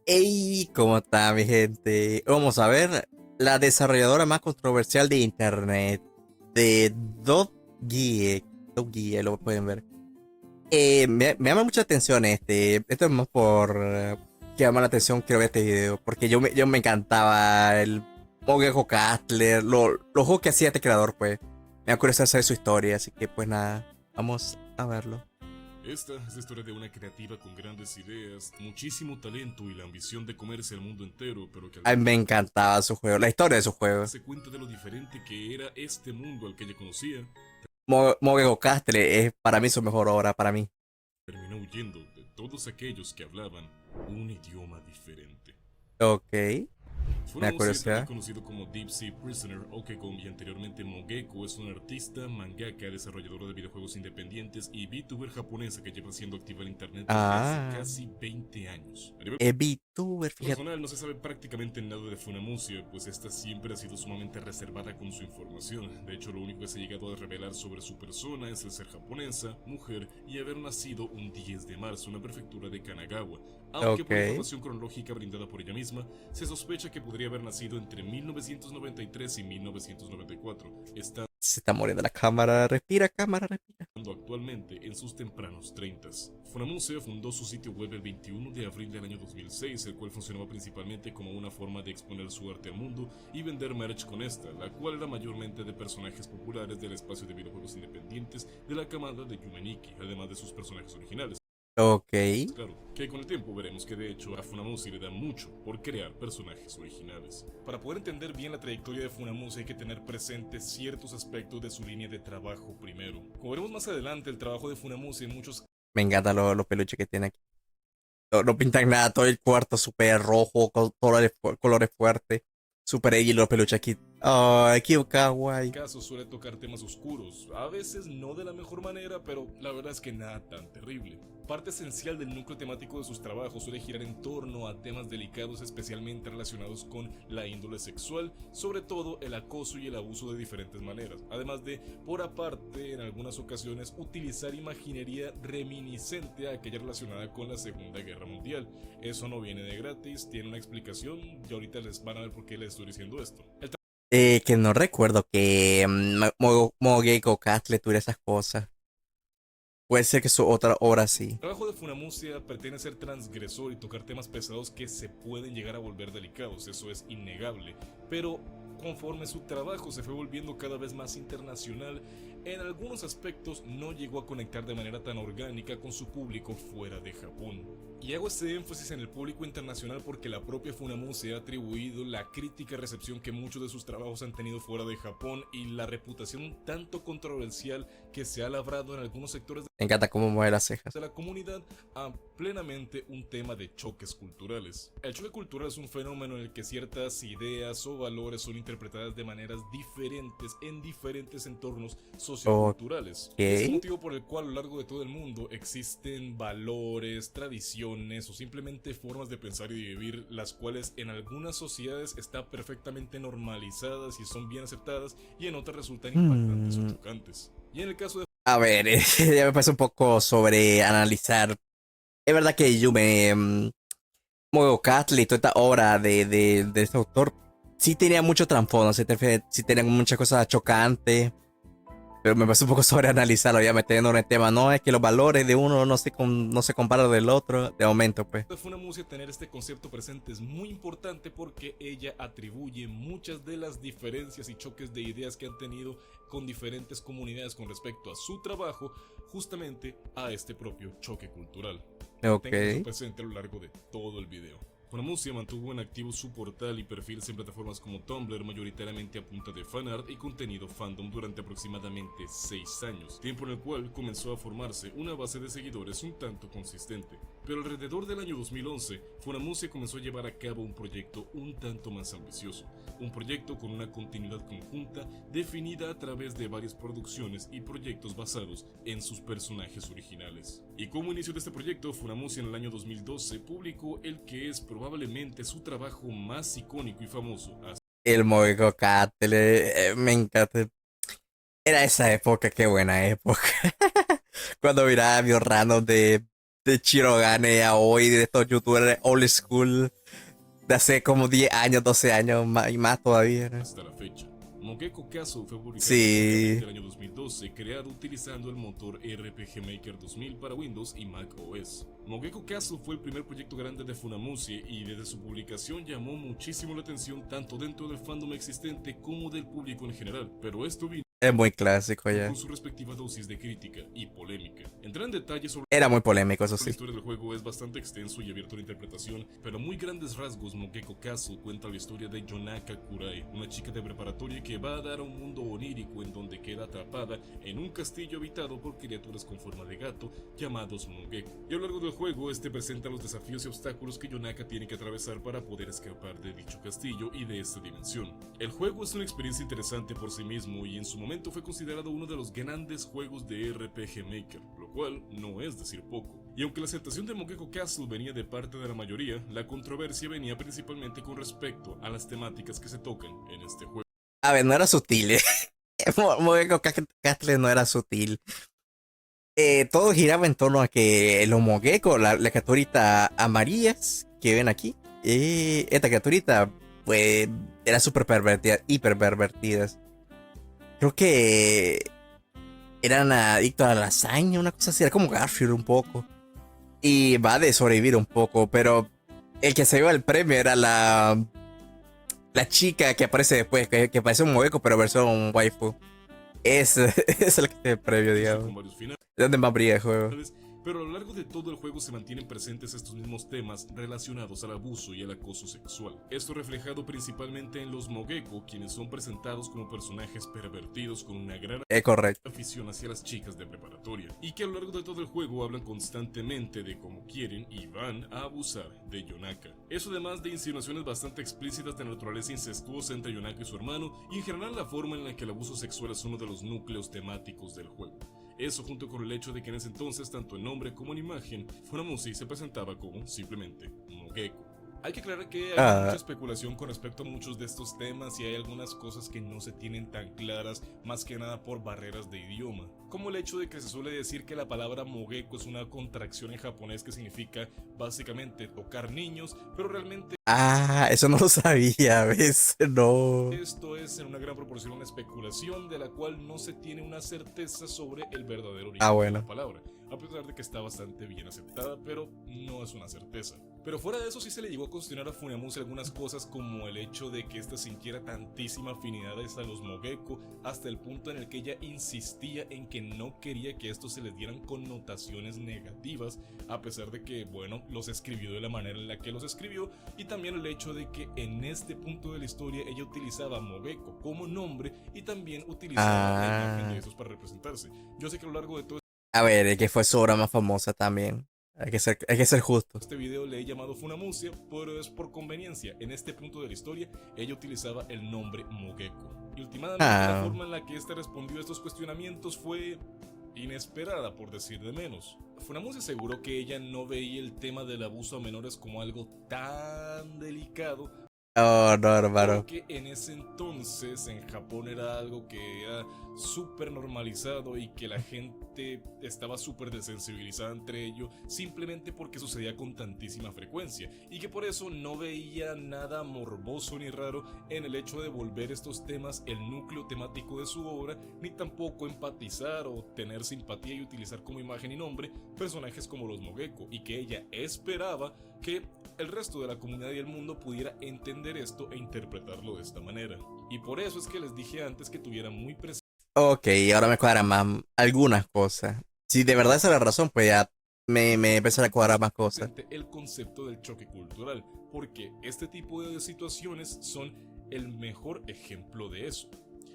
Hey, ¿cómo está mi gente? Vamos a ver la desarrolladora más controversial de internet, de Dotgie. Dotgie, lo pueden ver. Me llama mucha atención esto es más por que llama la atención, quiero ver este video, porque yo me encantaba el Mogejo Castler, los juegos que hacía este creador, pues. Me da curiosidad saber su historia, así que pues nada, vamos a verlo. Esta es la historia de una creativa con grandes ideas, muchísimo talento y la ambición de comerse al mundo entero, pero que al A mí me encantaba su juego, la historia de su juego. darse cuenta de lo diferente que era este mundo al que ella conocía, Mogejo Castle es para mí su mejor obra, para mí. terminó huyendo de todos aquellos que hablaban un idioma diferente. Ok, me da Funamushi, también curiosidad. conocido como Deep Sea Prisoner o Okekon y anteriormente Mogeko, es un artista, mangaka, desarrolladora de videojuegos independientes y VTuber japonesa que lleva siendo activa en internet desde hace Ah, casi 20 años. VTuber, fíjate. Personal, no se sabe prácticamente nada de Funamushi, pues esta siempre ha sido sumamente reservada con su información. De hecho, lo único que se ha llegado a revelar sobre su persona es el ser japonesa, mujer y haber nacido un 10 de marzo en la prefectura de Kanagawa, aunque Ok. por información cronológica brindada por ella misma, se sospecha que podría haber nacido entre 1993 y 1994, estando Se está muriendo la cámara. Respira, cámara, respira. actualmente en sus tempranos 30. Funamuse fundó su sitio web el 21 de abril del año 2006, el cual funcionaba principalmente como una forma de exponer su arte al mundo y vender merch con esta, la cual era mayormente de personajes populares del espacio de videojuegos independientes de la camada de Yumeniki, además de sus personajes originales. Ok. Claro, que con el tiempo veremos que de hecho a Funamuse le da mucho por crear personajes originales. Para poder entender bien la trayectoria de Funamuse hay que tener presentes ciertos aspectos de su línea de trabajo primero. Como veremos más adelante, el trabajo de Funamuse en muchos Me encantan los peluches que tiene aquí. No pintan nada, todo el cuarto súper rojo, con colores fuertes. Súper edgy los peluches aquí. Ay, qué kawaii. casos suele tocar temas oscuros, a veces no de la mejor manera, pero la verdad es que nada tan terrible. Parte esencial del núcleo temático de sus trabajos suele girar en torno a temas delicados especialmente relacionados con la índole sexual, sobre todo el acoso y el abuso de diferentes maneras, además de, por aparte, en algunas ocasiones, utilizar imaginería reminiscente a aquella relacionada con la Segunda Guerra Mundial. Eso no viene de gratis, tiene una explicación y ahorita les van a ver por qué les estoy diciendo esto. Que no recuerdo que Mogeko Castle tuviera esas cosas. Puede ser que su otra obra sí. El trabajo de Funamusia pretende ser transgresor y tocar temas pesados que se pueden llegar a volver delicados, eso es innegable, pero conforme su trabajo se fue volviendo cada vez más internacional, en algunos aspectos no llegó a conectar de manera tan orgánica con su público fuera de Japón. Y hago este énfasis en el público internacional porque la propia Funamuse ha atribuido la crítica recepción que muchos de sus trabajos han tenido fuera de Japón y la reputación un tanto controversial que se ha labrado en algunos sectores Me encanta cómo mueve las cejas. de la comunidad a plenamente un tema de choques culturales. El choque cultural es un fenómeno en el que ciertas ideas o valores son interpretadas de maneras diferentes en diferentes entornos socioculturales. Ok. Y es el motivo por el cual a lo largo de todo el mundo existen valores, tradiciones o simplemente formas de pensar y de vivir las cuales en algunas sociedades están perfectamente normalizadas y son bien aceptadas y en otras resultan impactantes o chocantes. Y en el caso de A ver, ya me parece un poco sobre analizar. Es verdad que Yume Mogo Catley y toda esta obra de este autor sí tenía mucho trasfondo, sí tenía muchas cosas chocantes, pero me parece un poco sobreanalizarlo, ya metiendo en el tema. No, es que los valores de uno no se comparan del otro, de momento, pues. Funamushi, tener este concepto presente es muy importante porque ella atribuye muchas de las diferencias y choques de ideas que han tenido con diferentes comunidades con respecto a su trabajo justamente a este propio choque cultural. Ok. Tengan eso presente a lo largo de todo el video. Funamushi mantuvo en activo su portal y perfiles en plataformas como Tumblr, mayoritariamente a punta de fanart y contenido fandom durante aproximadamente 6 años, tiempo en el cual comenzó a formarse una base de seguidores un tanto consistente. Pero alrededor del año 2011, Funamushi comenzó a llevar a cabo un proyecto un tanto más ambicioso, un proyecto con una continuidad conjunta definida a través de varias producciones y proyectos basados en sus personajes originales. Y como inicio de este proyecto, Funamushi en el año 2012 publicó el que es probablemente su trabajo más icónico y famoso. El Mogo Catley, me encanta. Era esa época, qué buena época. Cuando miraba videos random de Chirogane a hoy, de estos youtubers old school de hace como 10 años, 12 años y más todavía, ¿no? Hasta la fecha. Mogeko Castle fue publicado Sí. en el año 2012, creado utilizando el motor RPG Maker 2000 para Windows y Mac OS. Mogeko Castle fue el primer proyecto grande de Funamuse y desde su publicación llamó muchísimo la atención tanto dentro del fandom existente como del público en general, pero esto vino Es muy clásico ya. con su respectiva dosis de crítica y polémica. Entrar en detalle sobre Era muy polémico, eso la sí. historia del juego es bastante extenso y abierto a la interpretación, pero a muy grandes rasgos Mogeko Castle cuenta la historia de Yonaka Kurai, una chica de preparatoria que va a dar a un mundo onírico en donde queda atrapada en un castillo habitado por criaturas con forma de gato llamados Mogeko. Y a lo largo del juego este presenta los desafíos y obstáculos que Yonaka tiene que atravesar para poder escapar de dicho castillo y de esta dimensión. El juego es una experiencia interesante por sí mismo y en su momento fue considerado uno de los grandes juegos de RPG Maker, lo cual no es decir poco. Y aunque la aceptación de Mogeko Castle venía de parte de la mayoría, la controversia venía principalmente con respecto a las temáticas que se tocan en este juego. A ver, no era sutil, ¿eh? Mogeko Castle no era sutil. Todo giraba en torno a que los Mogeko, la criaturita amarillas que ven aquí, esta criaturita, pues, era súper pervertida, hiper pervertidas. Creo que eran adictos a la lasaña, una cosa así, era como Garfield un poco. Y va de sobrevivir un poco, pero el que se lleva el premio era la chica que aparece después, que parece un Mogeko, pero versión waifu. Es el que se el premio, digamos. Con varios finales, Es donde más brilla el juego. pero a lo largo de todo el juego se mantienen presentes estos mismos temas relacionados al abuso y al acoso sexual. Esto reflejado principalmente en los Mogeko, quienes son presentados como personajes pervertidos con una gran Es correcto. afición hacia las chicas de preparatoria, y que a lo largo de todo el juego hablan constantemente de cómo quieren y van a abusar de Yonaka. Eso además de insinuaciones bastante explícitas de naturaleza incestuosa entre Yonaka y su hermano, y en general la forma en la que el abuso sexual es uno de los núcleos temáticos del juego. Eso junto con el hecho de que en ese entonces, tanto en nombre como en imagen, Funamuse se presentaba como simplemente Mogeko. Hay que aclarar que hay mucha especulación con respecto a muchos de estos temas y hay algunas cosas que no se tienen tan claras, más que nada por barreras de idioma. Como el hecho de que se suele decir que la palabra Mogeko es una contracción en japonés que significa básicamente tocar niños, pero realmente Eso no lo sabía, ¿ves? No. esto es en una gran proporción una especulación de la cual no se tiene una certeza sobre el verdadero origen de Bueno. la palabra, a pesar de que está bastante bien aceptada, pero no es una certeza. Pero fuera de eso sí se le llegó a cuestionar a Funamuse algunas cosas, como el hecho de que ésta sintiera tantísima afinidad a los Mogeko, hasta el punto en el que ella insistía en que no quería que estos se les dieran connotaciones negativas, a pesar de que, bueno, los escribió de la manera en la que los escribió, y también el hecho de que en este punto de la historia ella utilizaba Mogeko como nombre y también utilizaba la imagen de esos para representarse. Yo sé que a lo largo de todo A ver, es que fue su obra más famosa también. Hay que ser justo. este video le he llamado Funamuse, pero es por conveniencia. En este punto de la historia, ella utilizaba el nombre Mogeko. Y últimamente la forma en la que este respondió a estos cuestionamientos fue inesperada, por decir de menos. Funamuse aseguró que ella no veía el tema del abuso a menores como algo tan delicado, Oh, no, hermano. porque en ese entonces en Japón era algo que era súper normalizado y que la gente estaba súper desensibilizada entre ello, simplemente porque sucedía con tantísima frecuencia, y que por eso no veía nada morboso ni raro en el hecho de volver estos temas el núcleo temático de su obra, ni tampoco empatizar o tener simpatía y utilizar como imagen y nombre personajes como los Mogeko, y que ella esperaba que el resto de la comunidad y el mundo pudiera entender esto e interpretarlo de esta manera. Y por eso es que les dije antes que tuvieran muy presente Ok, ahora me cuadran más algunas cosas. Si de verdad esa es la razón, pues ya me empiezan a cuadrar más cosas. el concepto del choque cultural, porque este tipo de situaciones son el mejor ejemplo de eso.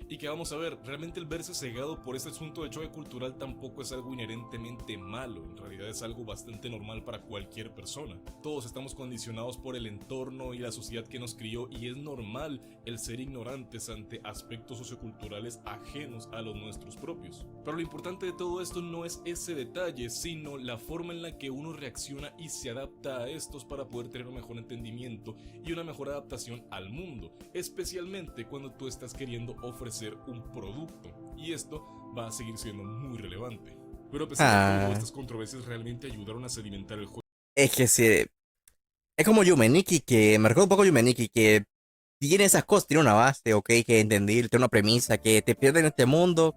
Y que vamos a ver, realmente el verse cegado por este asunto de choque cultural tampoco es algo inherentemente malo, en realidad es algo bastante normal para cualquier persona. Todos estamos condicionados por el entorno y la sociedad que nos crió, y es normal el ser ignorantes ante aspectos socioculturales ajenos a los nuestros propios. Pero lo importante de todo esto no es ese detalle, sino la forma en la que uno reacciona y se adapta a estos para poder tener un mejor entendimiento y una mejor adaptación al mundo, especialmente cuando tú estás queriendo ofrecer un producto, y esto va a seguir siendo muy relevante. Pero a pesar de todo, Ah, estas controversias realmente ayudaron a sedimentar el juego es que sí. Es como Yume Nikki, que me recuerda un poco a Yume Nikki, que tiene esas cosas, tiene una base, ok, que entender, tiene una premisa, que te pierden en este mundo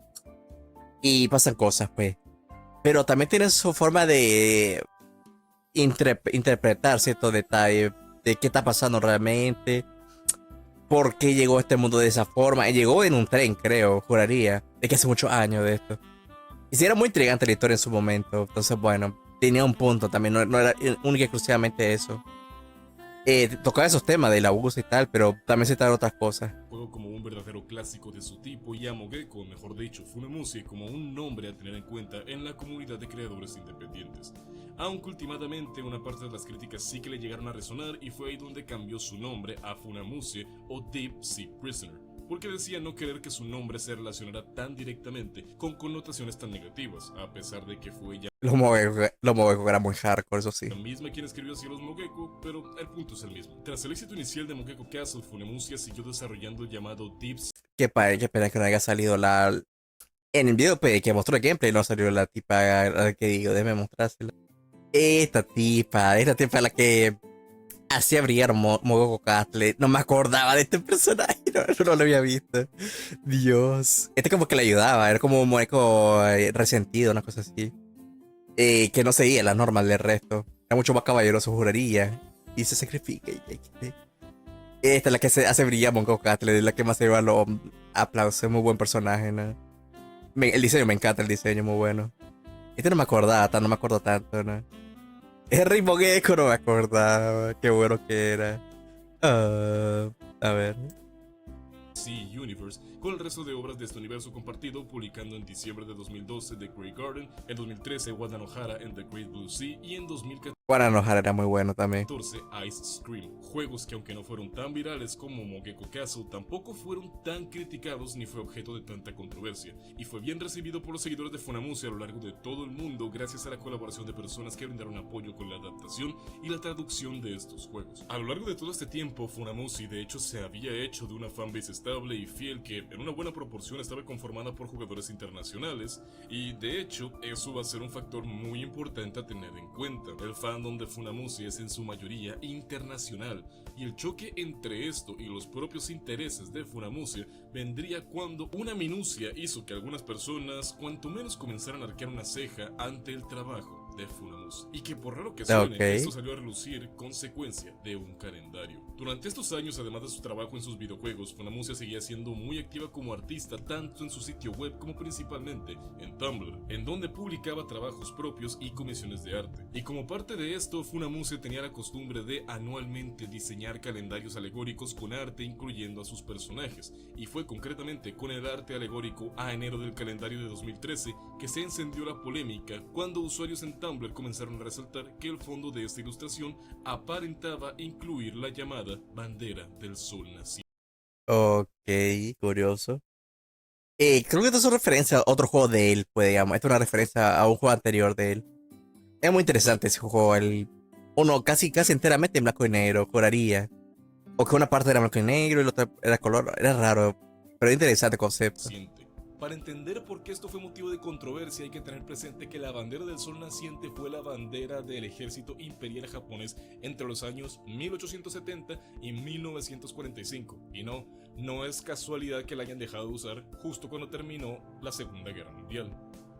y pasan cosas, pues. Pero también tiene su forma de interpretar ciertos detalles de qué está pasando realmente, por qué llegó a este mundo de esa forma. Y llegó en un tren, creo, juraría, de que hace muchos años de esto. Y sí, era muy intrigante la historia en su momento. Entonces, bueno, tenía un punto también, no era única y exclusivamente eso. Tocaba esos temas del abuso y tal, pero también se trataron otras cosas. como un verdadero clásico de su tipo y a Mogeko, mejor dicho, Funamushi como un nombre a tener en cuenta en la comunidad de creadores independientes. Aunque últimamente una parte de las críticas sí que le llegaron a resonar y fue ahí donde cambió su nombre a Funamushi o Deep Sea Prisoner, porque decía no querer que su nombre se relacionara tan directamente con connotaciones tan negativas, a pesar de que fue ella Los Mogeco eran muy hardcore, eso sí. la misma quien escribió así los Mogeko, pero el punto es el mismo. Tras el éxito inicial de Mogeko Castle, Funamushi siguió desarrollando el llamado Deep Qué pena que no haya salido la. En el video pues, que mostró el gameplay no salió la tipa que digo, déjame mostrársela. Esta tipa es la que hacía brillar Mogoko Castle. No me acordaba de este personaje, no lo había visto. Dios. Este como que le ayudaba, era como un mueco resentido, una cosa así. Que no seguía las normas del resto. Era mucho más caballeroso, juraría. Y se sacrifica. Esta es la que se hace brillar Mogoko Castle, es la que más se lleva los aplausos. Es muy buen personaje, ¿no? El diseño me encanta, el diseño muy bueno. Este no me acordaba, no me acuerdo tanto, ¿no? El ritmo gecko no me acordaba. Qué bueno que era. Ah, a ver. Sea Universe, con el resto de obras de este universo compartido, publicando en diciembre de 2012 The Grey Garden, en 2013 Wadanohara en The Great Blue Sea y en 2014 Juan Enojar era muy bueno también. Ice Scream, juegos que aunque no fueron tan virales como Mogeko Castle, tampoco fueron tan criticados ni fue objeto de tanta controversia, y fue bien recibido por los seguidores de Funamushi a lo largo de todo el mundo gracias a la colaboración de personas que brindaron apoyo con la adaptación y la traducción de estos juegos. A lo largo de todo este tiempo, Funamushi de hecho se había hecho de una fanbase estable y fiel que en una buena proporción estaba conformada por jugadores internacionales, y de hecho eso va a ser un factor muy importante a tener en cuenta. El fandom de Funamushi es en su mayoría internacional, y el choque entre esto y los propios intereses de Funamushi vendría cuando una minucia hizo que algunas personas cuanto menos comenzaran a arquear una ceja ante el trabajo de Funamushi, y que por raro que suene, Ok. esto salió a relucir consecuencia de un calendario. Durante estos años, además de su trabajo en sus videojuegos, Funamushi seguía siendo muy activa como artista tanto en su sitio web como principalmente en Tumblr, en donde publicaba trabajos propios y comisiones de arte. Y como parte de esto, Funamushi tenía la costumbre de anualmente diseñar calendarios alegóricos con arte incluyendo a sus personajes, y fue concretamente con el arte alegórico a enero del calendario de 2013 que se encendió la polémica cuando usuarios en Tumblr comenzaron a resaltar que el fondo de esta ilustración aparentaba incluir la llamada bandera del sol naciente. Ok, curioso. Creo que esto es una referencia a otro juego de él, pues digamos. Esto es una referencia a un juego anterior de él. Es muy interesante ese juego. Uno casi enteramente en blanco y negro, juraría. O que una parte era blanco y negro y la otra era color. Era raro, pero interesante concepto. Para entender por qué esto fue motivo de controversia hay que tener presente que la bandera del sol naciente fue la bandera del ejército imperial japonés entre los años 1870 y 1945, y no es casualidad que la hayan dejado de usar justo cuando terminó la Segunda Guerra Mundial.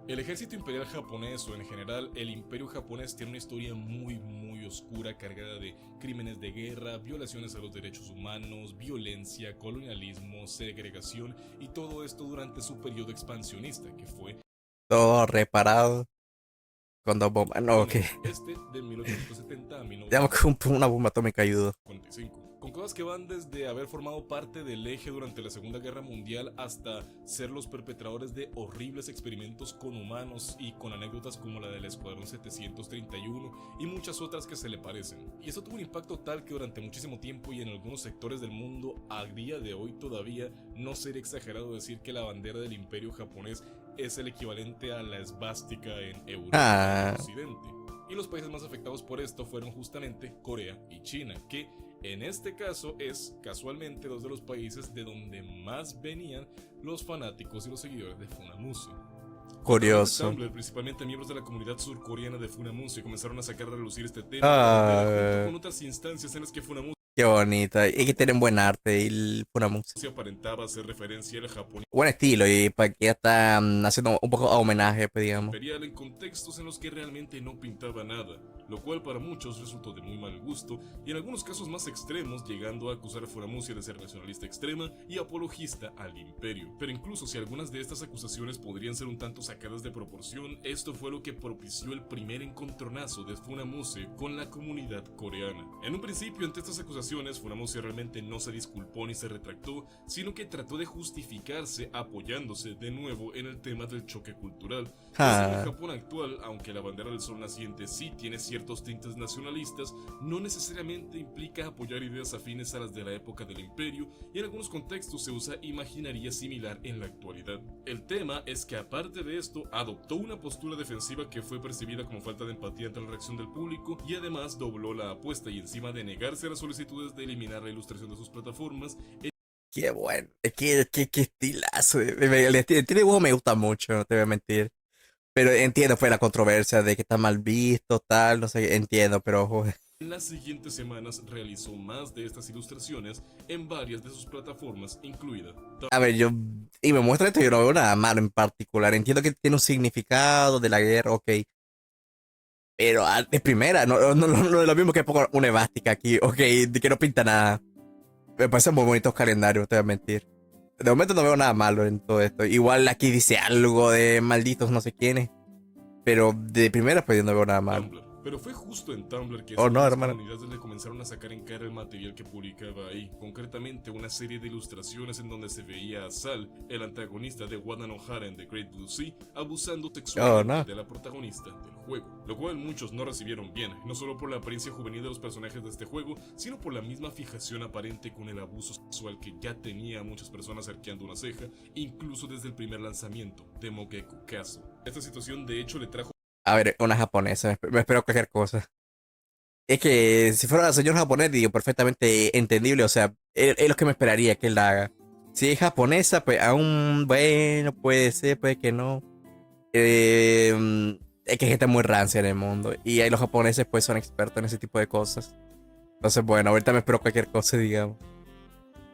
El ejército imperial japonés, o en general el imperio japonés, tiene una historia muy oscura, cargada de crímenes de guerra, violaciones a los derechos humanos, violencia, colonialismo, segregación, y todo esto durante su periodo expansionista, que fue Todo reparado con dos bombas. No, ok. de 1870 a Digamos que una bomba atómica ayudó. 1945. Con cosas que van desde haber formado parte del eje durante la Segunda Guerra Mundial hasta ser los perpetradores de horribles experimentos con humanos, y con anécdotas como la del Escuadrón 731 y muchas otras que se le parecen. Y eso tuvo un impacto tal que durante muchísimo tiempo y en algunos sectores del mundo a día de hoy todavía no sería exagerado decir que la bandera del imperio japonés es el equivalente a la esvástica en Europa y Occidente. Y los países más afectados por esto fueron justamente Corea y China, que en este caso es casualmente dos de los países de donde más venían los fanáticos y los seguidores de Funamushi. A través de curioso. Tumblr, principalmente miembros de la comunidad surcoreana de Funamuse comenzaron a sacar a relucir este tema junto Ah, con otras instancias en las que Funamuse qué bonita. Y que tienen buen arte y buena música. aparentaba hacer referencia al Japón Buen estilo y para que ya están haciendo un poco a homenaje, pues digamos. imperial en contextos en los que realmente no pintaba nada, lo cual para muchos resultó de muy mal gusto y en algunos casos más extremos llegando a acusar a Furamusia de ser nacionalista extrema y apologista al imperio. Pero incluso si algunas de estas acusaciones podrían ser un tanto sacadas de proporción, esto fue lo que propició el primer encontronazo de Funamuse con la comunidad coreana. En un principio, ante estas acusaciones, Funamuse realmente no se disculpó ni se retractó, sino que trató de justificarse apoyándose de nuevo en el tema del choque cultural. Pues en el Ah, Japón actual, aunque la bandera del sol naciente sí tiene ciertos tintes nacionalistas, no necesariamente implica apoyar ideas afines a las de la época del imperio y en algunos contextos se usa imaginaría similar en la actualidad. El tema es que aparte de esto, adoptó una postura defensiva que fue percibida como falta de empatía ante la reacción del público y además dobló la apuesta y encima de negarse a las solicitudes de eliminar la ilustración de sus plataformas, qué bueno. Qué estilazo. El estilo de dibujo me gusta mucho, no te voy a mentir. Pero entiendo, fue la controversia de que está mal visto, tal, no sé, entiendo, pero joder. en las siguientes semanas realizó más de estas ilustraciones en varias de sus plataformas, incluida A ver, y me muestra esto, yo no veo nada malo en particular. Entiendo que tiene un significado de la guerra, ok. Pero de primera, no es lo mismo que pongo una evástica aquí, ok, de que no pinta nada. Me parecen muy bonitos calendarios, no te voy a mentir. De momento no veo nada malo en todo esto. Igual aquí dice algo de malditos no sé quiénes. Pero de primera pues yo no veo nada malo. Tumblr. Pero fue justo en Tumblr que Oh no, ciertas hermano. comunidades le comenzaron a sacar en cara el material que publicaba ahí, concretamente una serie de ilustraciones en donde se veía a Sal, el antagonista de Wada no Hara en The Great Blue Sea, abusando Oh sexualmente no. de la protagonista del juego, lo cual muchos no recibieron bien, no solo por la apariencia juvenil de los personajes de este juego, sino por la misma fijación aparente con el abuso sexual que ya tenía a muchas personas arqueando una ceja, incluso desde el primer lanzamiento de Mogeko Castle. Esta situación de hecho le trajo A ver, una japonesa, me espero cualquier cosa. Es que si fuera señor japonés, digo, perfectamente entendible, o sea, es lo que me esperaría que él la haga. Si es japonesa, pues aún, bueno, puede ser, puede que no. Es que hay gente muy rancia en el mundo. Y ahí los japoneses, pues, son expertos en ese tipo de cosas. Entonces, bueno, ahorita me espero cualquier cosa, digamos.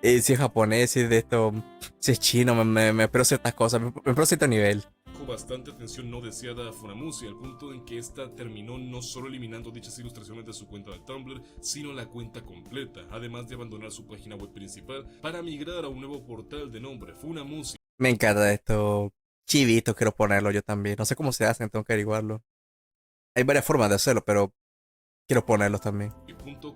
Si es japonés, si es de esto, si es chino, me espero ciertas cosas, me espero cierto nivel. bastante atención no deseada a Funamushi, al punto en que esta terminó no solo eliminando dichas ilustraciones de su cuenta de Tumblr, sino la cuenta completa, además de abandonar su página web principal para migrar a un nuevo portal de nombre Funamushi. Me encanta esto. Chivito, quiero ponerlo yo también. No sé cómo se hacen, tengo que averiguarlo. Hay varias formas de hacerlo, pero quiero ponerlos también.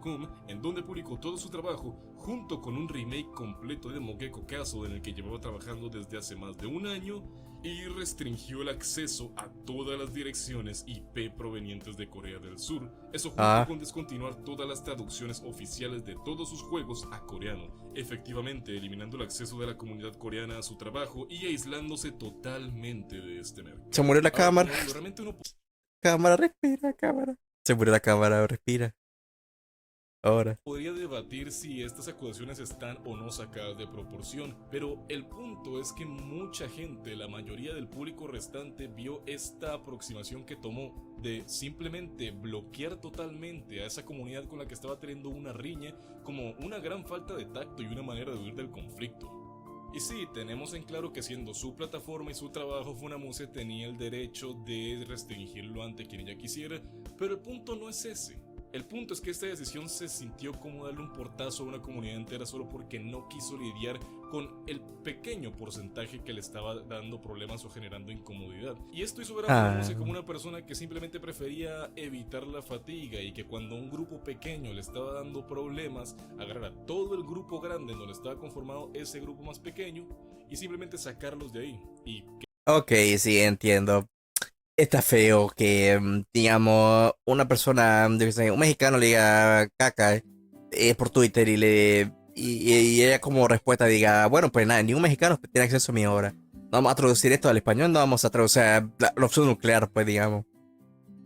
.com, en donde publicó todo su trabajo junto con un remake completo de Mogeko Castle en el que llevaba trabajando desde hace más de un año y restringió el acceso a todas las direcciones IP provenientes de Corea del Sur, eso junto con descontinuar todas las traducciones oficiales de todos sus juegos a coreano, efectivamente eliminando el acceso de la comunidad coreana a su trabajo y aislándose totalmente de este mercado. Se murió la cámara. Realmente uno Cámara, respira, cámara. Se murió la cámara, respira. Ahora. podría debatir si estas acusaciones están o no sacadas de proporción, pero el punto es que mucha gente, la mayoría del público restante, vio esta aproximación que tomó de simplemente bloquear totalmente a esa comunidad con la que estaba teniendo una riña como una gran falta de tacto y una manera de huir del conflicto. Y sí, tenemos en claro que siendo su plataforma y su trabajo, Funamuse tenía el derecho de restringirlo ante quien ella quisiera, pero el punto no es ese. El punto es que esta decisión se sintió como darle un portazo a una comunidad entera solo porque no quiso lidiar con el pequeño porcentaje que le estaba dando problemas o generando incomodidad. Y esto hizo ver a Funamuse como una persona que simplemente prefería evitar la fatiga y que cuando un grupo pequeño le estaba dando problemas, agarrar a todo el grupo grande en donde estaba conformado ese grupo más pequeño y simplemente sacarlos de ahí. Ok, sí, entiendo. Está feo que, digamos, una persona, yo qué sé, un mexicano le diga caca por Twitter y ella como respuesta diga, bueno, pues nada, ningún mexicano tiene acceso a mi obra. No vamos a traducir esto al español, no vamos a traducir la opción nuclear, pues digamos.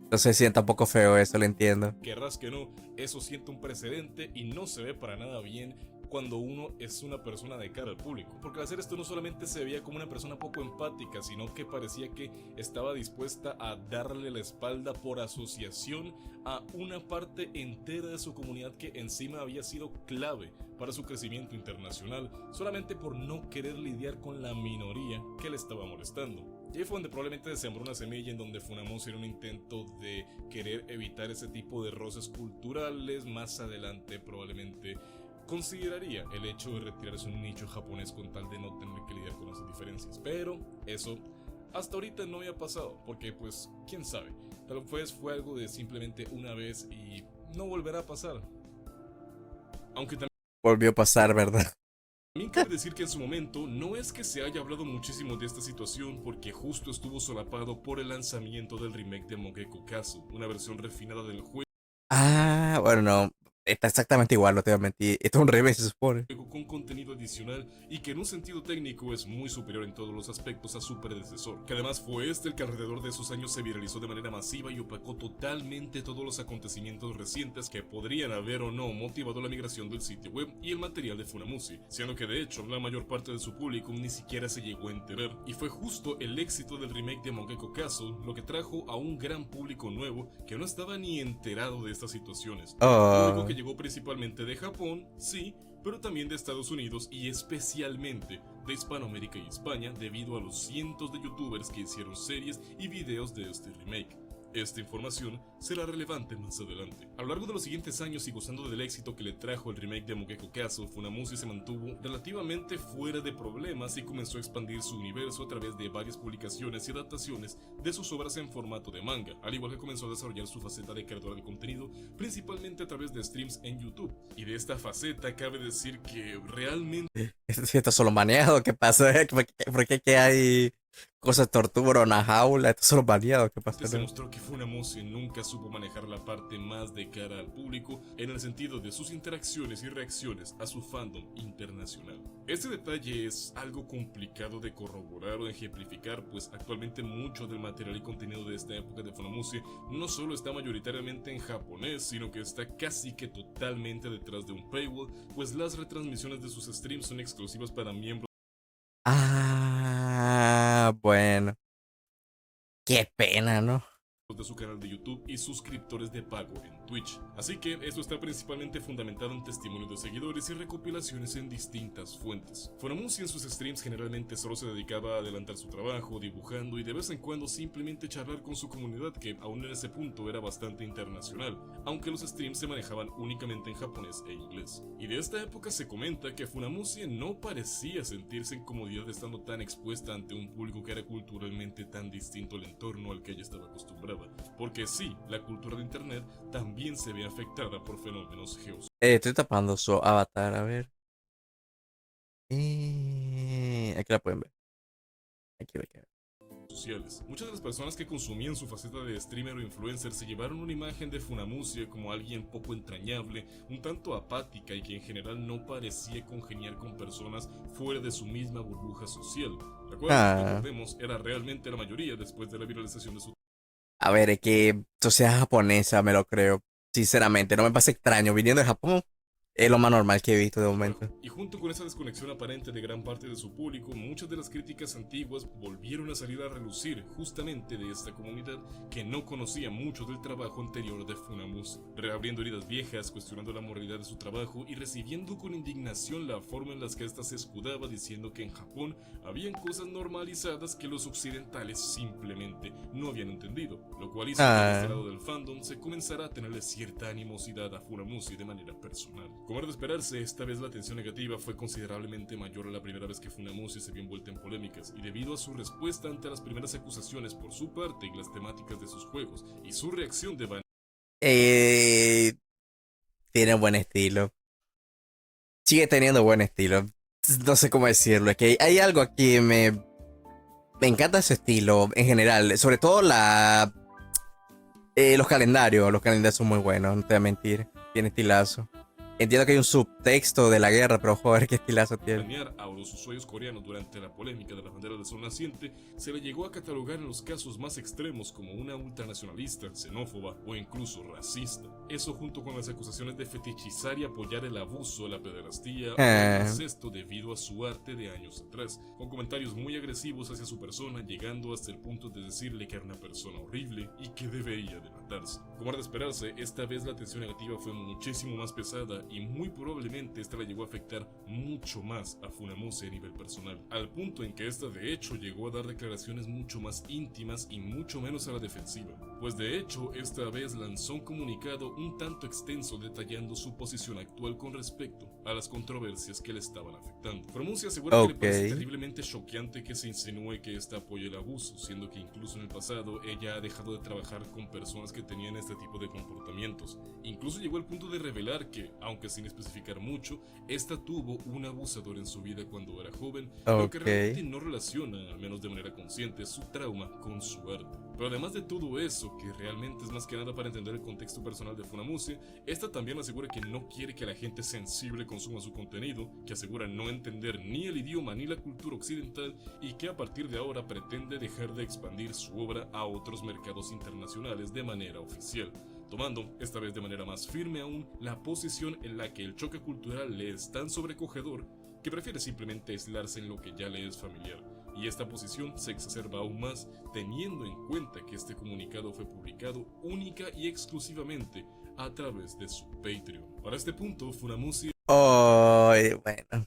Entonces sienta un poco feo eso, lo entiendo. Querrás que no, eso siente un precedente y no se ve para nada bien cuando uno es una persona de cara al público, porque al hacer esto no solamente se veía como una persona poco empática, sino que parecía que estaba dispuesta a darle la espalda por asociación a una parte entera de su comunidad que encima había sido clave para su crecimiento internacional, solamente por no querer lidiar con la minoría que le estaba molestando. Y ahí fue donde probablemente se sembró una semilla en donde Funamuse era un intento de querer evitar ese tipo de roces culturales. Más adelante probablemente consideraría el hecho de retirarse un nicho japonés con tal de no tener que lidiar con esas diferencias, pero eso hasta ahorita no había pasado, porque pues quién sabe, tal vez fue algo de simplemente una vez y no volverá a pasar. Aunque también Volvió a pasar, ¿verdad? cabe decir que en su momento no es que se haya hablado muchísimo de esta situación, porque justo estuvo solapado por el lanzamiento del remake de Mangekyo Kazu, una versión refinada del juego Ah, bueno, no. Está exactamente igual, no te voy a mentir. Esto es un remake, se supone. con contenido adicional y que en un sentido técnico es muy superior en todos los aspectos a su predecesor, que además fue este el que alrededor de esos años se viralizó de manera masiva y opacó totalmente todos los acontecimientos recientes que podrían haber o no motivado la migración del sitio web y el material de Funamuse, siendo que de hecho la mayor parte de su público ni siquiera se llegó a enterar, y fue justo el éxito del remake de Mangekyo Kazu lo que trajo a un gran público nuevo que no estaba ni enterado de estas situaciones, público que llegó principalmente de Japón, sí, pero también de Estados Unidos y especialmente de Hispanoamérica y España debido a los cientos de youtubers que hicieron series y videos de este remake. Esta información será relevante más adelante. A lo largo de los siguientes años y gozando del éxito que le trajo el remake de Mangekyo Kazu, Funamuse se mantuvo relativamente fuera de problemas y comenzó a expandir su universo a través de varias publicaciones y adaptaciones de sus obras en formato de manga, al igual que comenzó a desarrollar su faceta de creadora de contenido, principalmente a través de streams en YouTube. Y de esta faceta cabe decir que realmente Esto es solo maneado, ¿qué pasa? ¿Por qué que hay cosas de tortura, una jaula? Esto es solo baneado, ¿qué pasa? se mostró que Funamuse nunca supo manejar la parte más de cara al público en el sentido de sus interacciones y reacciones a su fandom internacional. Este detalle es algo complicado de corroborar o ejemplificar, pues actualmente mucho del material y contenido de esta época de Funamuse no solo está mayoritariamente en japonés, sino que está casi que totalmente detrás de un paywall, pues las retransmisiones de sus streams son exclusivas para miembros Ah, bueno. Qué pena, ¿no? de su canal de YouTube y suscriptores de pago en Twitch. Así que esto está principalmente fundamentado en testimonios de seguidores y recopilaciones en distintas fuentes. Funamuse en sus streams generalmente solo se dedicaba a adelantar su trabajo, dibujando y de vez en cuando simplemente charlar con su comunidad, que aún en ese punto era bastante internacional, aunque los streams se manejaban únicamente en japonés e inglés. Y de esta época se comenta que Funamuse no parecía sentirse en comodidad estando tan expuesta ante un público que era culturalmente tan distinto al entorno al que ella estaba acostumbrada. Porque sí, la cultura de internet también se ve afectada por fenómenos Estoy tapando su avatar, a ver. Aquí la pueden ver. Aquí la que sociales. Muchas de las personas que consumían su faceta de streamer o influencer se llevaron una imagen de Funamuse como alguien poco entrañable, un tanto apática y que en general no parecía congeniar con personas fuera de su misma burbuja social, la cual, recordemos, era realmente la mayoría después de la viralización de su... A ver, es que sociedad japonesa, me lo creo. Sinceramente, no me parece extraño. Viniendo de Japón, es lo más normal que he visto de momento. Y junto con esa desconexión aparente de gran parte de su público, muchas de las críticas antiguas volvieron a salir a relucir justamente de esta comunidad que no conocía mucho del trabajo anterior de Funamuse, reabriendo heridas viejas, cuestionando la moralidad de su trabajo y recibiendo con indignación la forma en la que ésta se escudaba diciendo que en Japón habían cosas normalizadas que los occidentales simplemente no habían entendido, lo cual hizo que de este lado del fandom se comenzara a tenerle cierta animosidad a Funamuse de manera personal. Como era de esperarse, esta vez la atención negativa fue considerablemente mayor a la primera vez que Funamuse se vio envuelta en polémicas, y debido a su respuesta ante las primeras acusaciones por su parte y las temáticas de sus juegos, y su reacción de tiene buen estilo. Sigue teniendo buen estilo. No sé cómo decirlo. Es que hay algo aquí. Me encanta ese estilo en general. Sobre todo los calendarios. Los calendarios son muy buenos, no te voy a mentir. Tiene estilazo. entiendo que hay un subtexto de la guerra, pero joder, qué estilazo tiene. Dañar a los usuarios coreanos durante la polémica de la bandera del sol naciente, se le llegó a catalogar en los casos más extremos como una ultranacionalista, xenófoba o incluso racista. Eso junto con las acusaciones de fetichizar y apoyar el abuso, la pederastía o el incesto debido a su arte de años atrás, con comentarios muy agresivos hacia su persona, llegando hasta el punto de decirle que era una persona horrible y que debería de matarse. Como era de esperarse, esta vez la atención negativa fue muchísimo más pesada y muy probablemente esta le llegó a afectar mucho más a Funamuse a nivel personal, al punto en que esta de hecho llegó a dar declaraciones mucho más íntimas y mucho menos a la defensiva, pues de hecho esta vez lanzó un comunicado un tanto extenso detallando su posición actual con respecto a las controversias que le estaban afectando. Funamuse asegura que le parece terriblemente choqueante que se insinúe que esta apoya el abuso, siendo que incluso en el pasado ella ha dejado de trabajar con personas que tenían este tipo de comportamientos. Incluso llegó al punto de revelar que, aunque sin especificar mucho, esta tuvo un abusador en su vida cuando era joven, pero que realmente no relaciona, al menos de manera consciente, su trauma con su arte. Pero además de todo eso, que realmente es más que nada para entender el contexto personal de Funamuse, esta también asegura que no quiere que la gente sensible consuma su contenido, que asegura no entender ni el idioma ni la cultura occidental y que a partir de ahora pretende dejar de expandir su obra a otros mercados internacionales de manera oficial, tomando, esta vez de manera más firme aún, la posición en la que el choque cultural le es tan sobrecogedor que prefiere simplemente aislarse en lo que ya le es familiar. Y esta posición se exacerba aún más teniendo en cuenta que este comunicado fue publicado única y exclusivamente a través de su Patreon. Para este punto, Funamuse... bueno,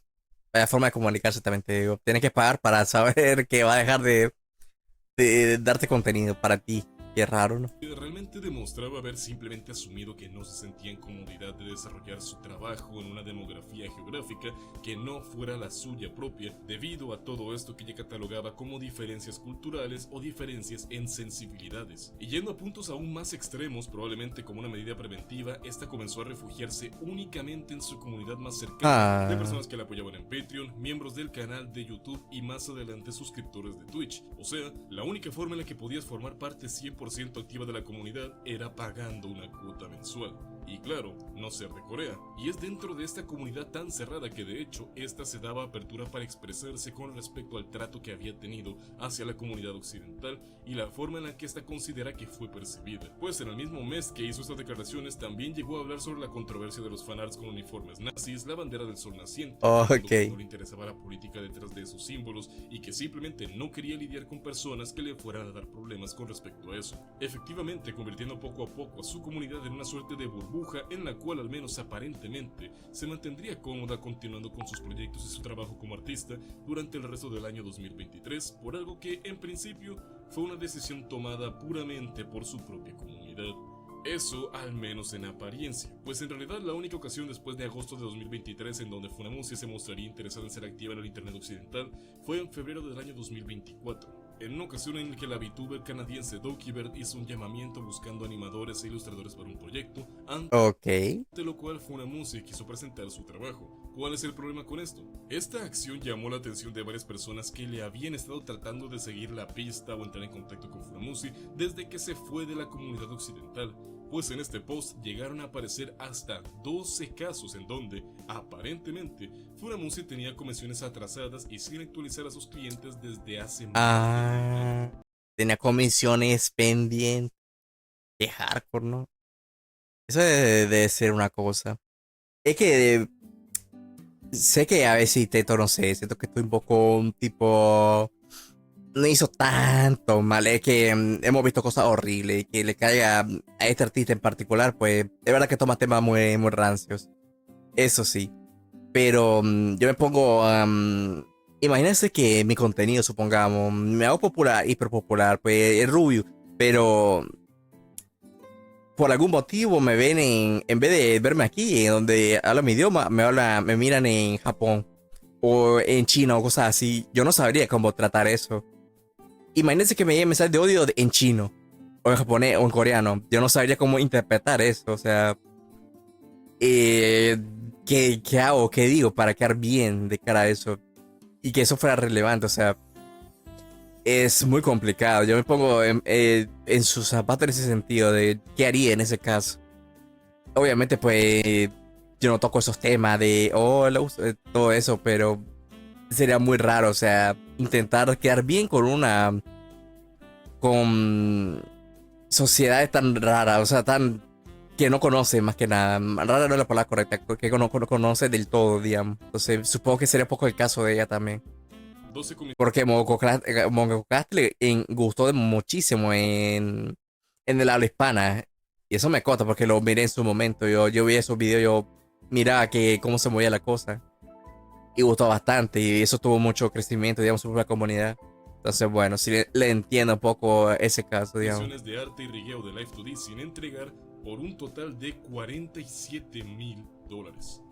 vaya forma de comunicarse también te digo. Tienes que pagar para saber que va a dejar de darte contenido para ti. Qué raro, ¿no? Realmente demostraba haber simplemente asumido que no se sentía en comodidad de desarrollar su trabajo en una demografía geográfica que no fuera la suya propia, debido a todo esto que ella catalogaba como diferencias culturales o diferencias en sensibilidades. Y yendo a puntos aún más extremos, probablemente como una medida preventiva, esta comenzó a refugiarse únicamente en su comunidad más cercana, de personas que la apoyaban en Patreon, miembros del canal de YouTube y más adelante suscriptores de Twitch. O sea, la única forma en la que podías formar parte 100% activa de la comunidad era pagando una cuota mensual. Y claro, no ser de Corea. Y es dentro de esta comunidad tan cerrada que de hecho esta se daba apertura para expresarse con respecto al trato que había tenido hacia la comunidad occidental y la forma en la que esta considera que fue percibida. Pues en el mismo mes que hizo estas declaraciones también llegó a hablar sobre la controversia de los fanarts con uniformes nazis, la bandera del sol naciente, que no le interesaba la política detrás de esos símbolos y que simplemente no quería lidiar con personas que le fueran a dar problemas con respecto a eso, efectivamente convirtiendo poco a poco a su comunidad en una suerte de burbuja en la cual al menos aparentemente se mantendría cómoda continuando con sus proyectos y su trabajo como artista durante el resto del año 2023 por algo que en principio fue una decisión tomada puramente por su propia comunidad. Eso al menos en apariencia, pues en realidad la única ocasión después de agosto de 2023 en donde Funamuse se mostraría interesada en ser activa en el internet occidental fue en febrero del año 2024. En una ocasión en la que la VTuber canadiense Dokibert hizo un llamamiento buscando animadores e ilustradores para un proyecto, ante lo cual Funamuse quiso presentar su trabajo. ¿Cuál es el problema con esto? Esta acción llamó la atención de varias personas que le habían estado tratando de seguir la pista o entrar en contacto con Funamuse desde que se fue de la comunidad occidental, pues en este post llegaron a aparecer hasta 12 casos en donde, aparentemente, Funamuse tenía comisiones atrasadas y sin actualizar a sus clientes desde hace más tenía comisiones pendientes. Qué hardcore, ¿no? Eso debe ser una cosa. Es que sé que a veces intento, no sé, siento que estoy un poco un tipo... No hizo tanto mal, es que hemos visto cosas horribles y que le caiga a este artista en particular, pues es verdad que toma temas muy, muy rancios. Eso sí. Pero yo me pongo... imagínense que mi contenido, supongamos, me hago popular, hiper popular, pues es rubio, pero por algún motivo me ven en vez de verme aquí, en donde hablo mi idioma, me miran en Japón o en China o cosas así. Yo no sabría cómo tratar eso. Imagínense que me lleguen mensajes de odio en chino, o en japonés, o en coreano. Yo no sabría cómo interpretar eso. O sea, ¿qué hago? ¿Qué digo para quedar bien de cara a eso? Y que eso fuera relevante. O sea, es muy complicado. Yo me pongo en sus zapatos en ese sentido de qué haría en ese caso. Obviamente, pues, yo no toco esos temas de, todo eso, pero sería muy raro, o sea, intentar quedar bien con sociedades tan raras, o sea, tan que no conoce más que nada. Rara no es la palabra correcta, que no conoce del todo, digamos. Entonces, supongo que sería un poco el caso de ella también. 12 Porque Mongo Castle gustó muchísimo en el habla hispana. Y eso me consta porque lo miré en su momento. Yo vi esos videos, yo miraba que cómo se movía la cosa. Y gustó bastante. Y eso tuvo mucho crecimiento, digamos, en la comunidad. Entonces, bueno, sí le entiendo un poco ese caso, digamos. comisiones de arte y rigueo de Live 2D sin entregar por un total de $47,000.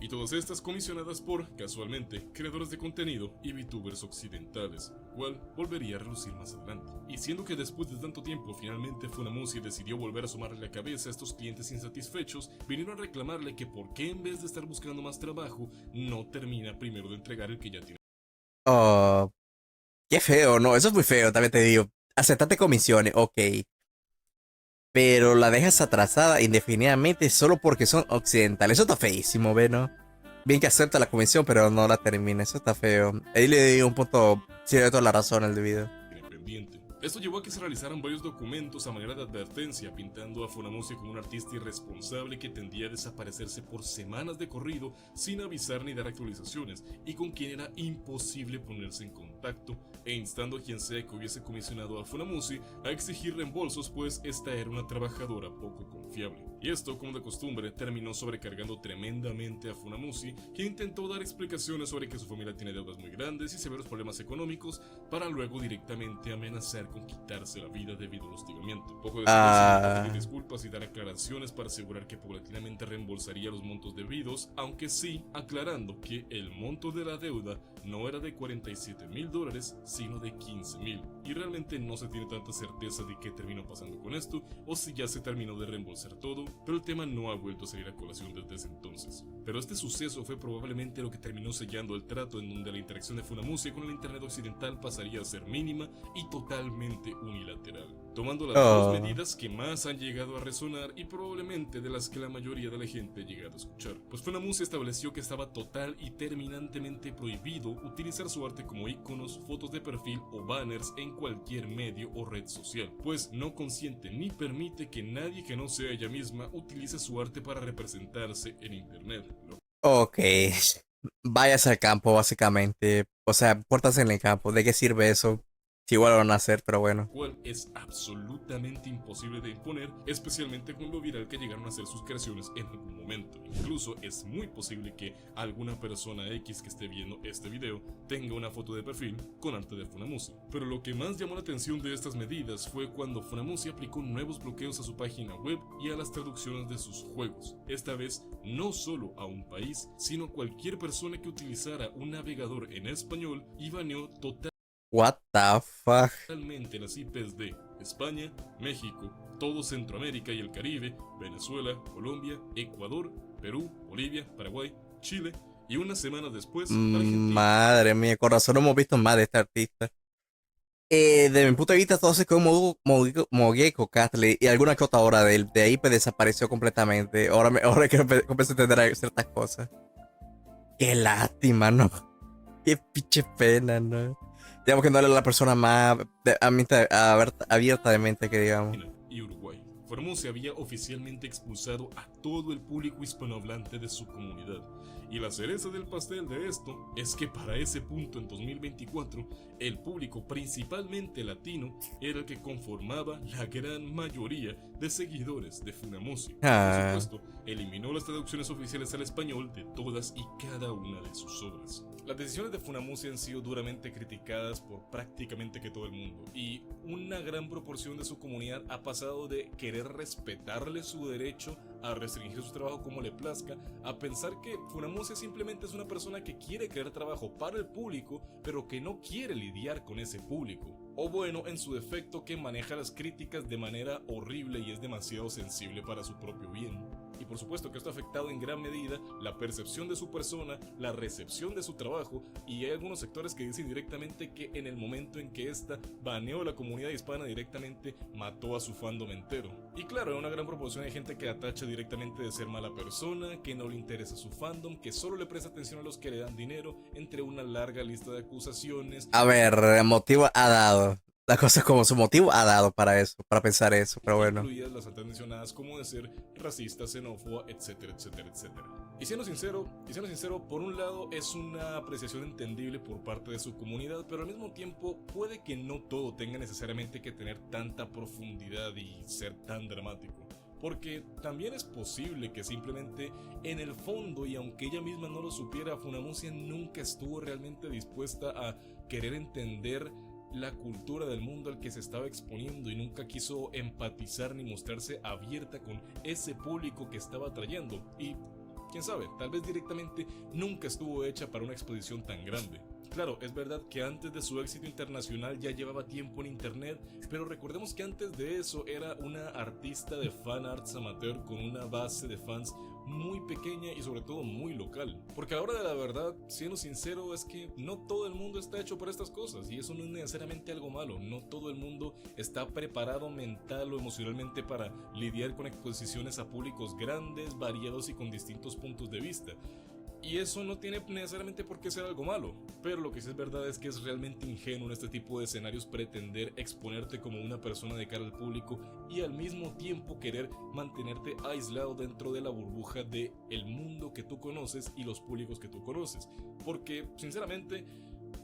Y todas estas comisionadas por, casualmente, creadores de contenido y VTubers occidentales, cual volvería a relucir más adelante. Y siendo que después de tanto tiempo finalmente Funamushi decidió volver a asomarle la cabeza a estos clientes insatisfechos, vinieron a reclamarle que por qué en vez de estar buscando más trabajo, no termina primero de entregar el que ya tiene. Oh, qué feo, no, eso es muy feo, también te digo. Aceptate comisiones, ok. Pero la dejas atrasada indefinidamente solo porque son occidentales. Eso está feísimo, ¿ve, no? Bien que acepta la comisión, pero no la termina. Eso está feo. Ahí le di un punto, sí, le doy toda la razón al video. Independiente. Esto llevó a que se realizaran varios documentos a manera de advertencia, pintando a Funamushi como un artista irresponsable que tendía a desaparecerse por semanas de corrido sin avisar ni dar actualizaciones, y con quien era imposible ponerse en contacto, e instando a quien sea que hubiese comisionado a Funamushi a exigir reembolsos, pues esta era una trabajadora poco confiable. Y esto, como de costumbre, terminó sobrecargando tremendamente a Funamushi, quien intentó dar explicaciones sobre que su familia tiene deudas muy grandes y severos problemas económicos, para luego directamente amenazar con quitarse la vida debido al hostigamiento. Poco después se tuvo que pedir disculpas y dar aclaraciones para asegurar que paulatinamente reembolsaría los montos debidos, aunque sí aclarando que el monto de la deuda no era de $47,000, sino de $15,000, y realmente no se tiene tanta certeza de qué terminó pasando con esto, o si ya se terminó de reembolsar todo, pero el tema no ha vuelto a salir a colación desde ese entonces. Pero este suceso fue probablemente lo que terminó sellando el trato en donde la interacción de Funamushi con el internet occidental pasaría a ser mínima y totalmente unilateral, tomando las dos medidas que más han llegado a resonar y probablemente de las que la mayoría de la gente ha llegado a escuchar. Pues Funamushi estableció que estaba total y terminantemente prohibido utilizar su arte como iconos, fotos de perfil o banners en cualquier medio o red social, pues no consiente ni permite que nadie que no sea ella misma utilice su arte para representarse en internet. Ok. Váyase al campo, básicamente. O sea, pórtase en el campo. ¿De qué sirve eso? Si igual lo van a hacer, pero bueno. Cual es absolutamente imposible de imponer, especialmente con lo viral que llegaron a ser sus creaciones en algún momento. Incluso es muy posible que alguna persona X que esté viendo este video tenga una foto de perfil con arte de Funamushi. Pero lo que más llamó la atención de estas medidas fue cuando Funamushi aplicó nuevos bloqueos a su página web y a las traducciones de sus juegos. Esta vez no solo a un país, sino a cualquier persona que utilizara un navegador en español, y baneó What the fuck? totalmente las IPs de España, México, todo Centroamérica y el Caribe, Venezuela, Colombia, Ecuador, Perú, Bolivia, Paraguay, Chile, y una semana después Argentina. Madre mía, con razón no hemos visto más de este artista. De mi punto de vista, todo se quedó Mogeko Castle y alguna que otra hora de ahí pues desapareció completamente. Ahora que empecé a entender ciertas cosas. Qué lástima, ¿no? Qué pinche pena, ¿no? Digamos que no era la persona más abierta de mente que digamos. Y Uruguay. Funamushi había oficialmente expulsado a todo el público hispanohablante de su comunidad. Y la cereza del pastel de esto es que para ese punto en 2024, el público principalmente latino era el que conformaba la gran mayoría de seguidores de Funamushi. Por supuesto, eliminó las traducciones oficiales al español de todas y cada una de sus obras. Las decisiones de Funamushi han sido duramente criticadas por prácticamente que todo el mundo, y una gran proporción de su comunidad ha pasado de querer respetarle su derecho a restringir su trabajo como le plazca, a pensar que Funamushi simplemente es una persona que quiere crear trabajo para el público, pero que no quiere lidiar con ese público. O bueno, en su defecto, que maneja las críticas de manera horrible y es demasiado sensible para su propio bien. y por supuesto que esto ha afectado en gran medida la percepción de su persona, la recepción de su trabajo, y hay algunos sectores que dicen directamente que en el momento en que esta baneó a la comunidad hispana directamente mató a su fandom entero. Y claro, hay una gran proporción de gente que atacha directamente de ser mala persona, que no le interesa su fandom, que solo le presta atención a los que le dan dinero, entre una larga lista de acusaciones. A ver, motivo ha dado. La cosa es como su motivo ha dado para eso, para pensar eso, pero bueno. Incluidas las antes mencionadas como de ser racista, xenófoba, etcétera, etcétera, etcétera. Y siendo sincero, por un lado es una apreciación entendible por parte de su comunidad, pero al mismo tiempo puede que no todo tenga necesariamente que tener tanta profundidad y ser tan dramático. Porque también es posible que simplemente en el fondo, y aunque ella misma no lo supiera, Funamusia nunca estuvo realmente dispuesta a querer entender la cultura del mundo al que se estaba exponiendo y nunca quiso empatizar ni mostrarse abierta con ese público que estaba atrayendo. Y quién sabe, tal vez directamente nunca estuvo hecha para una exposición tan grande. Claro, es verdad que antes de su éxito internacional ya llevaba tiempo en internet, pero recordemos que antes de eso era una artista de fan arts amateur con una base de fans muy pequeña y sobre todo muy local. Porque a la hora de la verdad, siendo sincero, es que no todo el mundo está hecho para estas cosas, y eso no es necesariamente algo malo. No todo el mundo está preparado mental o emocionalmente para lidiar con exposiciones a públicos grandes, variados y con distintos puntos de vista. Y eso no tiene necesariamente por qué ser algo malo, pero lo que sí es verdad es que es realmente ingenuo en este tipo de escenarios pretender exponerte como una persona de cara al público y al mismo tiempo querer mantenerte aislado dentro de la burbuja de el mundo que tú conoces y los públicos que tú conoces, porque sinceramente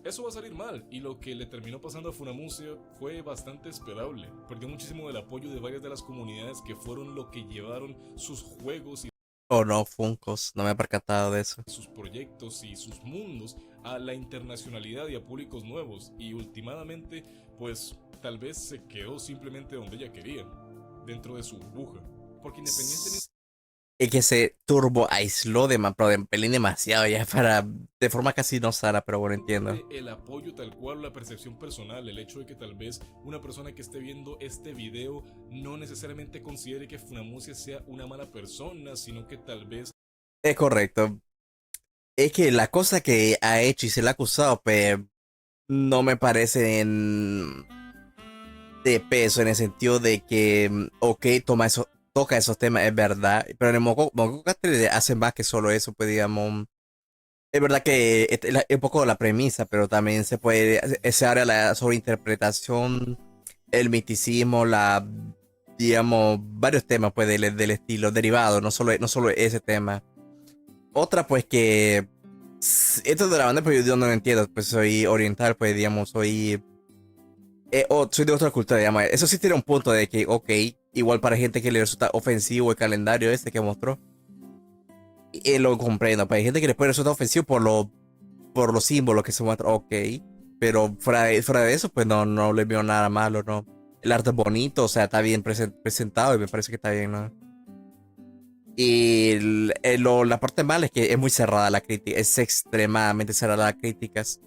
eso va a salir mal, y lo que le terminó pasando a Funamusia fue bastante esperable. Perdió muchísimo del apoyo de varias de las comunidades que fueron lo que llevaron sus juegos y Oh no, Funkos, no me he percatado de eso. sus proyectos y sus mundos a la internacionalidad y a públicos nuevos, y últimamente pues tal vez se quedó simplemente donde ella quería, dentro de su burbuja, porque independientemente Es que se turbo aisló pero de pelín demasiado ya de forma casi no sana, pero bueno, entiendo. el apoyo tal cual, la percepción personal, el hecho de que tal vez una persona que esté viendo este video no necesariamente considere que Funamusia sea una mala persona, sino que tal vez Es correcto. Es que la cosa que ha hecho y se le ha acusado, pues, no me parecen de peso en el sentido de que, ok, toca esos temas, es verdad, pero en el Moco Catre hacen más que solo eso, pues digamos. Es verdad que es un poco la premisa, pero también se abre la sobreinterpretación, el misticismo, digamos, varios temas pues del estilo derivado, no solo ese tema. Otra pues que esto de la banda pues yo no lo entiendo, pues soy oriental, pues digamos, soy de otra cultura, digamos. Eso sí tiene un punto de que, ok, igual para gente que le resulta ofensivo el calendario este que mostró. Y lo comprendo, pero hay gente que le puede resultar ofensivo por los símbolos que se muestran, ok. Pero fuera de eso, pues no le veo nada malo, ¿no? El arte es bonito, o sea, está bien presentado y me parece que está bien, ¿no? Y la parte mala es que es muy cerrada la crítica, es extremadamente cerrada las críticas.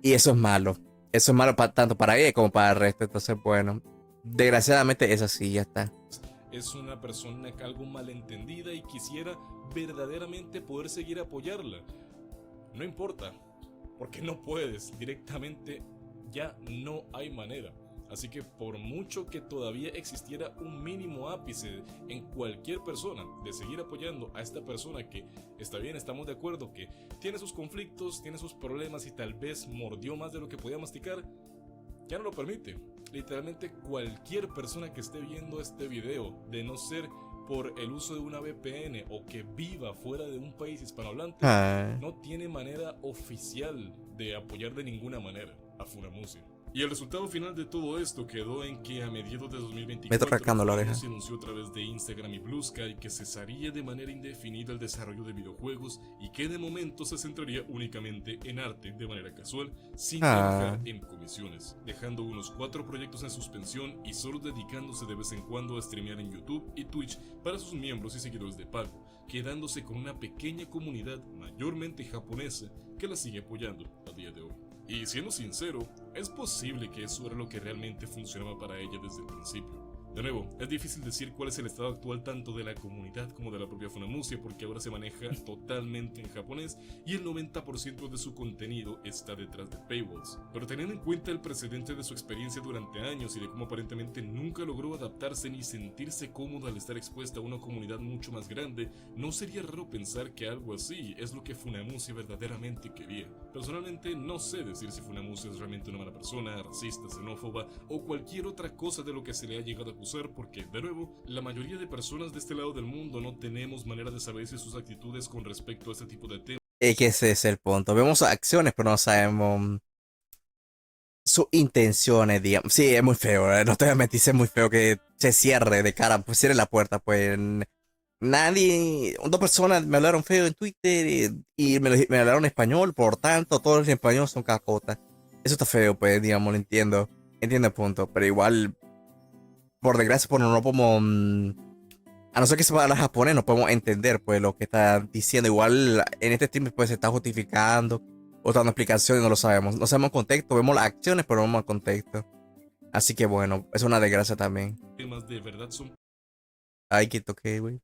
Y eso es malo. Eso es malo tanto para ella como para el resto. Entonces, bueno, desgraciadamente es así, ya está. es una persona algo malentendida y quisiera verdaderamente poder seguir apoyarla. No importa, porque no puedes, directamente ya no hay manera. Así que por mucho que todavía existiera un mínimo ápice en cualquier persona de seguir apoyando a esta persona que, está bien, estamos de acuerdo que tiene sus conflictos, tiene sus problemas y tal vez mordió más de lo que podía masticar, ya no lo permite. Literalmente cualquier persona que esté viendo este video, de no ser por el uso de una VPN o que viva fuera de un país hispanohablante, no tiene manera oficial de apoyar de ninguna manera a Funamusia. Y el resultado final de todo esto quedó en que a mediados de 2024 se anunció a través de Instagram y Blue Sky que cesaría de manera indefinida el desarrollo de videojuegos y que de momento se centraría únicamente en arte de manera casual, sin trabajar en comisiones, dejando unos 4 proyectos en suspensión y solo dedicándose de vez en cuando a streamear en YouTube y Twitch para sus miembros y seguidores de pago, quedándose con una pequeña comunidad mayormente japonesa que la sigue apoyando a día de hoy. Y siendo sincero, es posible que eso era lo que realmente funcionaba para ella desde el principio, De nuevo, es difícil decir cuál es el estado actual tanto de la comunidad como de la propia Funamusia porque ahora se maneja totalmente en japonés y el 90% de su contenido está detrás de paywalls. Pero teniendo en cuenta el precedente de su experiencia durante años y de cómo aparentemente nunca logró adaptarse ni sentirse cómodo al estar expuesta a una comunidad mucho más grande, no sería raro pensar que algo así es lo que Funamusia verdaderamente quería. Personalmente no sé decir si Funamusia es realmente una mala persona, racista, xenófoba o cualquier otra cosa de lo que se le ha llegado a acusar porque, de nuevo, la mayoría de personas de este lado del mundo no tenemos manera de saber si sus actitudes con respecto a este tipo de temas. Es que ese es el punto. Vemos acciones, pero no sabemos sus intenciones, digamos. Sí, es muy feo, no te voy a mentir, es muy feo que se cierre de cara, pues cierre la puerta, pues nadie, dos personas me hablaron feo en Twitter y me hablaron español, por tanto, todos los en español son cacotas. Eso está feo, pues, digamos, lo entiendo. Entiendo el punto, pero igual, por desgracia, pues no podemos, a no ser que se hablar japonés, no podemos entender, pues, lo que está diciendo. Igual, en este stream, pues, se está justificando o dando explicaciones, no lo sabemos. No sabemos el contexto, vemos las acciones, pero no vemos el contexto. Así que, bueno, es una desgracia también. Temas de verdad son Ay, que toqué, güey.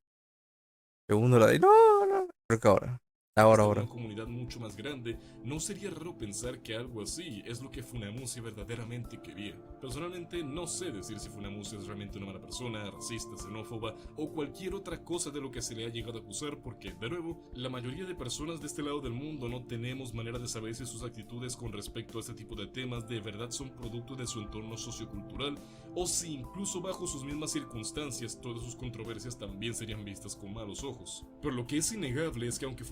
Segundo la de, no, no. Creo que ahora. una comunidad mucho más grande, no sería raro pensar que algo así es lo que Funamusia verdaderamente quería. Personalmente no sé decir si Funamusia es realmente una mala persona, racista, xenófoba o cualquier otra cosa de lo que se le ha llegado a acusar porque, de nuevo, la mayoría de personas de este lado del mundo no tenemos manera de saber si sus actitudes con respecto a este tipo de temas de verdad son producto de su entorno sociocultural o si incluso bajo sus mismas circunstancias todas sus controversias también serían vistas con malos ojos. Pero lo que es innegable es que aunque